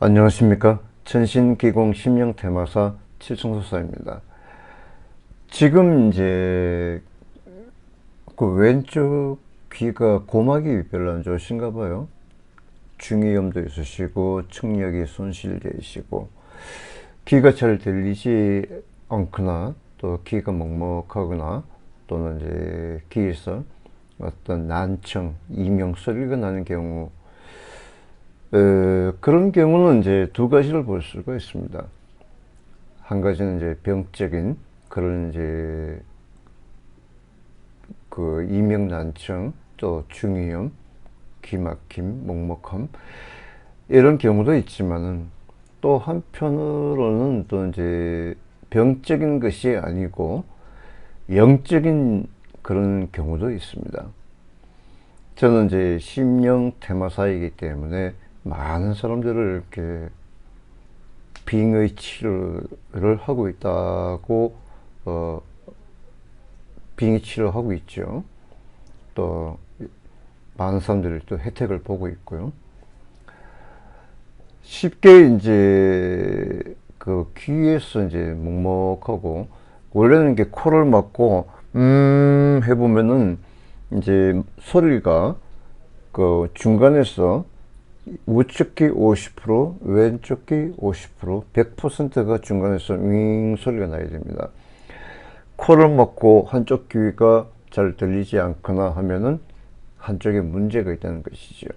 안녕하십니까. 천신기공 심령테마사 칠성소사입니다. 지금 이제 그 왼쪽 귀가 고막이 별로 안 좋으신가 봐요. 중이염도 있으시고 청력이 손실되어 있시고 귀가 잘 들리지 않거나 또 귀가 먹먹하거나 또는 이제 귀에서 어떤 난청, 이명 소리가 나는 경우, 그런 경우는 이제 두 가지를 볼 수가 있습니다. 한 가지는 이제 병적인 그런 이제 그 이명난청, 또 중이염, 귀막힘, 먹먹함 이런 경우도 있지만은 또 한편으로는 또 이제 병적인 것이 아니고 영적인 그런 경우도 있습니다. 저는 이제 심령 테마사이기 때문에 많은 사람들을 이렇게 빙의 치료를 하고 있다고 빙의 치료를 하고 있죠. 또 많은 사람들이 또 혜택을 보고 있고요. 쉽게 이제 그 귀에서 이제 먹먹하고 원래는 이게 코를 막고 해보면은 이제 소리가 그 중간에서 우측 귀 50%, 왼쪽 귀 50%, 100%가 중간에서 윙 소리가 나야 됩니다. 코를 막고 한쪽 귀가 잘 들리지 않거나 하면은 한쪽에 문제가 있다는 것이죠.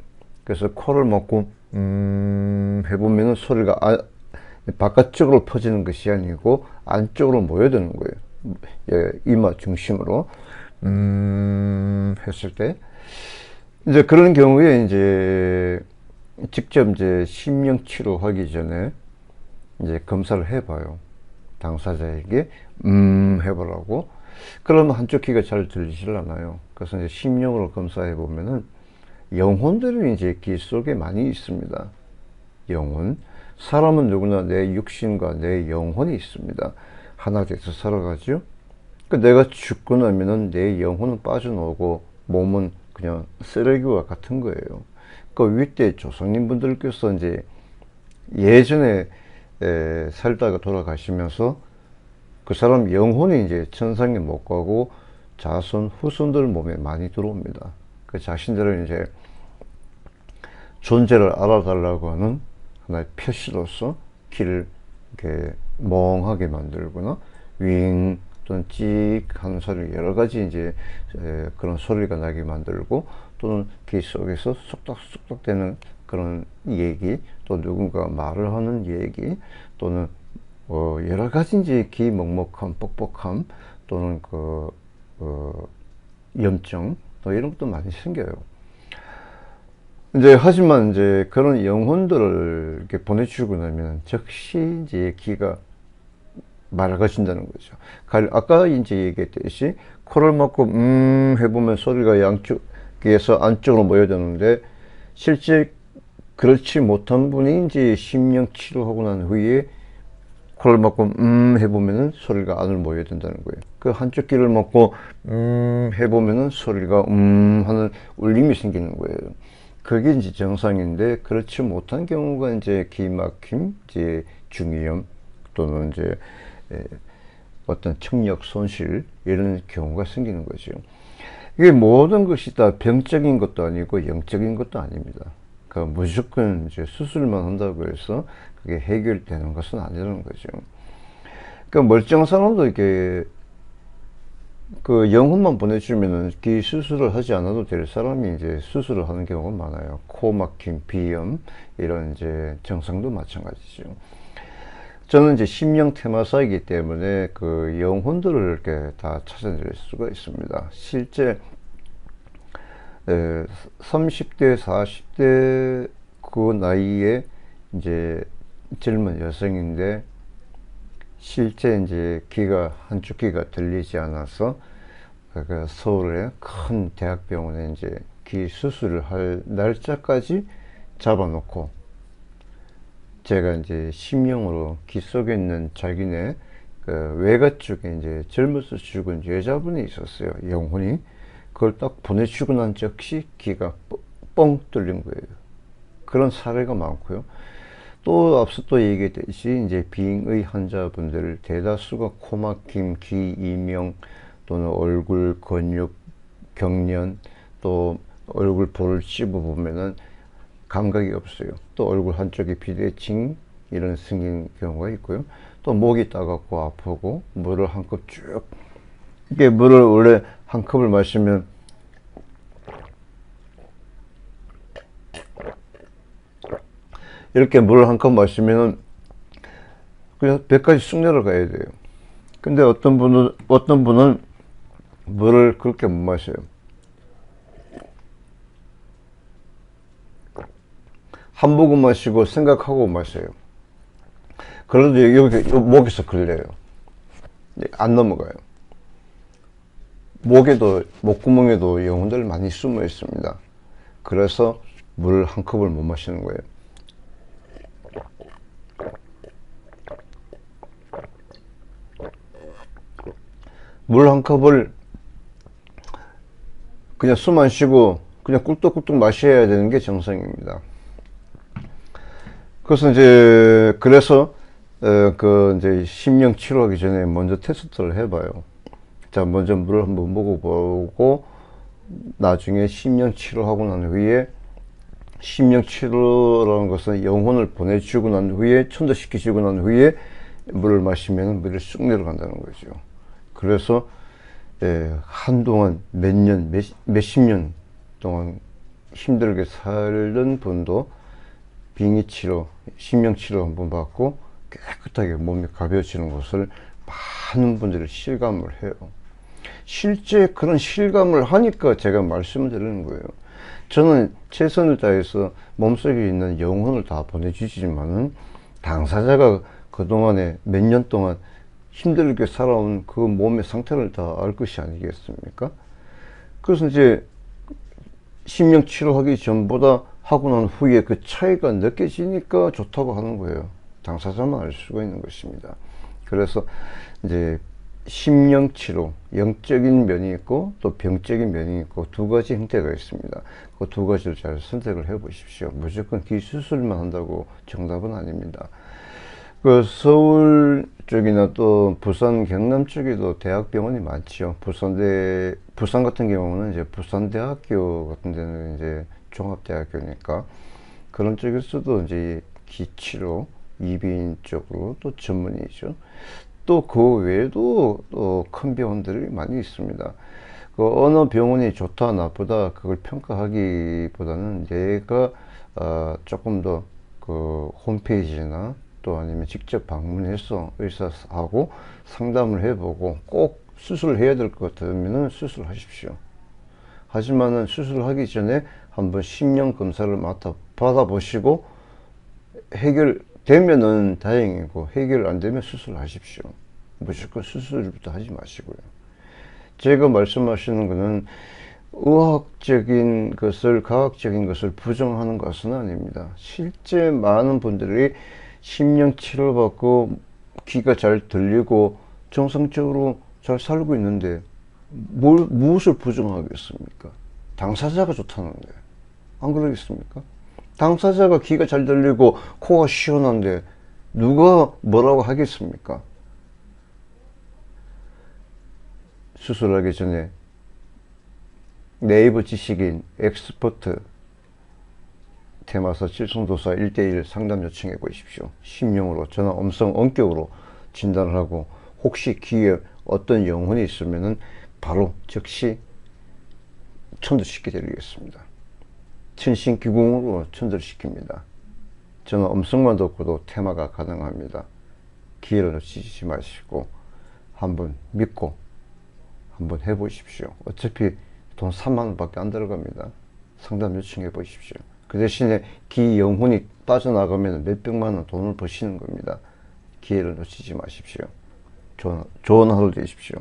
그래서 코를 막고 해보면은 소리가 바깥쪽으로 퍼지는 것이 아니고 안쪽으로 모여드는 거예요. 이마 중심으로 했을 때 이제 그런 경우에 이제 직접 이제 심령 치료하기 전에 이제 검사를 해봐요. 당사자에게 해보라고. 그러면 한쪽 귀가 잘 들리질 않아요. 그래서 이제 심령으로 검사해 보면은 영혼들이 이제 귀 속에 많이 있습니다. 영혼. 사람은 누구나 내 육신과 내 영혼이 있습니다. 하나 돼서 살아가죠. 그러니까 내가 죽고 나면은 내 영혼은 빠져나오고 몸은 그냥 쓰레기와 같은 거예요. 그 윗대 조상님분들께서 이제 예전에 살다가 돌아가시면서 그 사람 영혼이 이제 천상에 못 가고 자손 후손들 몸에 많이 들어옵니다. 그 자신들을 이제 존재를 알아달라고 하는 하나의 표시로서 귀를 이렇게 멍하게 만들거나 윙 또는 찍 하는 소리, 여러 가지 이제 그런 소리가 나게 만들고, 또는 귀 속에서 쏙닥쏙닥 되는 그런 얘기, 또 누군가 말을 하는 얘기, 또는 여러 가지 이제 귀 먹먹함, 뻑뻑함, 또는 염증, 또 이런 것도 많이 생겨요. 이제 하지만 이제 그런 영혼들을 이렇게 보내주고 나면 즉시 이제 귀가 맑아진다는 거죠. 아까 이제 얘기했듯이 코를 막고 해보면 소리가 양쪽 귀에서 안쪽으로 모여드는데, 실제 그렇지 못한 분이 이제 심령 치료하고 난 후에 코를 막고 해보면은 소리가 안으로 모여든다는 거예요. 그 한쪽 귀를 막고 해보면은 소리가 하는 울림이 생기는 거예요. 그게 이제 정상인데, 그렇지 못한 경우가 이제 귀막힘, 이제 중이염, 또는 이제 어떤 청력 손실, 이런 경우가 생기는 거죠. 이게 모든 것이 다 병적인 것도 아니고 영적인 것도 아닙니다. 그 무조건 이제 수술만 한다고 해서 그게 해결되는 것은 아니라는 거죠. 그 멀쩡한 사람도 이렇게 그 영혼만 보내주면은 귀 수술을 하지 않아도 될 사람이 이제 수술을 하는 경우가 많아요. 코 막힘, 비염, 이런 이제 증상도 마찬가지죠. 저는 이제 심령 테마사이기 때문에 그 영혼들을 이렇게 다 찾아낼 수가 있습니다. 실제 30대, 40대 그 나이에 이제 젊은 여성인데, 실제 이제 한쪽 귀가 들리지 않아서 그 서울의 큰 대학병원에 이제 귀 수술을 할 날짜까지 잡아놓고, 제가 이제 심령으로 귀 속에 있는 자기네 그 외가 쪽에 이제 젊어서 죽은 여자분이 있었어요. 영혼이. 그걸 딱 보내주고 난 즉시 귀가 뻥 뚫린 거예요. 그런 사례가 많고요. 또 앞서 또 얘기했듯이 이제 빙의 환자분들 대다수가 코막힘, 귀 이명 또는 얼굴 근육 경련, 또 얼굴 볼을 씹어보면은 감각이 없어요. 또 얼굴 한쪽이 비대칭 이런 생긴 경우가 있고요. 또 목이 따갑고 아프고 물을 한 컵 쭉, 이게 물을 원래 한 컵을 마시면 이렇게 물을 한 컵 마시면 그냥 배까지 쑥 내려가야 돼요. 근데 어떤 분은 물을 그렇게 못 마셔요. 한 모금 마시고 생각하고 마셔요. 그래도 여기 목에서 걸려요. 안 넘어가요. 목구멍에도 영혼들 많이 숨어 있습니다. 그래서 물 한 컵을 못 마시는 거예요. 물 한 컵을 그냥 숨 안 쉬고 그냥 꿀떡꿀떡 마셔야 되는 게 정상입니다. 그래서 이제 심령 치료하기 전에 먼저 테스트를 해봐요. 자, 먼저 물을 한번 먹어보고 나중에 심령 치료하고 난 후에, 심령 치료라는 것은 영혼을 보내주고 난 후에, 천도시키시고 난 후에 물을 마시면 물이 쑥 내려간다는 거죠. 그래서 한동안 몇십 년 동안 힘들게 살던 분도 빙의 치료, 심령 치료 한번 받고 깨끗하게 몸이 가벼워지는 것을 많은 분들이 실감을 해요. 실제 그런 실감을 하니까 제가 말씀을 드리는 거예요. 저는 최선을 다해서 몸속에 있는 영혼을 다 보내주시지만은 당사자가 그동안에 몇 년 동안 힘들게 살아온 그 몸의 상태를 다 알 것이 아니겠습니까? 그래서 이제 심령 치료하기 전보다 하고 난 후에 그 차이가 느껴지니까 좋다고 하는 거예요. 당사자만 알 수가 있는 것입니다. 그래서 이제 심령 치료, 영적인 면이 있고 또 병적인 면이 있고 두 가지 형태가 있습니다. 그 두 가지를 잘 선택을 해 보십시오. 무조건 기수술만 한다고 정답은 아닙니다. 그 서울 쪽이나 또 부산, 경남 쪽에도 대학병원이 많지요. 부산 같은 경우는 이제 부산대학교 같은 데는 이제 종합대학교니까 그런 쪽에서도 이제 기치료, 이비인 쪽으로 또 전문이죠. 또 그 외에도 또 큰 병원들이 많이 있습니다. 그 어느 병원이 좋다 나쁘다 그걸 평가하기보다는 내가 조금 더 그 홈페이지나 또 아니면 직접 방문해서 의사하고 상담을 해보고 꼭 수술을 해야 될 것 같으면 수술하십시오. 하지만은 수술하기 전에 한번 심령 검사를 받아보시고 해결되면은 다행이고 해결 안 되면 수술하십시오. 무조건 수술부터 하지 마시고요. 제가 말씀하시는 것은 의학적인 것을, 과학적인 것을 부정하는 것은 아닙니다. 실제 많은 분들이 심령 치료받고 귀가 잘 들리고 정상적으로 잘 살고 있는데 무엇을 부정하겠습니까? 당사자가 좋다는데 안 그러겠습니까? 당사자가 귀가 잘 들리고 코가 시원한데 누가 뭐라고 하겠습니까? 수술하기 전에 네이버 지식인 엑스퍼트 테마사 칠성도사 1:1 상담 요청해 보십시오. 심령으로 전화 음성 원격으로 진단을 하고 혹시 귀에 어떤 영혼이 있으면은 바로 즉시 천도시켜 드리겠습니다. 천신기공으로 천도를 시킵니다. 전화 음성만 듣고도 테마가 가능합니다. 기회를 놓치지 마시고 한번 믿고 한번 해보십시오. 어차피 돈 3만 원 밖에 안 들어갑니다. 상담 요청해 보십시오. 그 대신에 기 영혼이 빠져나가면 몇백만 원 돈을 버시는 겁니다. 기회를 놓치지 마십시오. 좋은 하루 되십시오.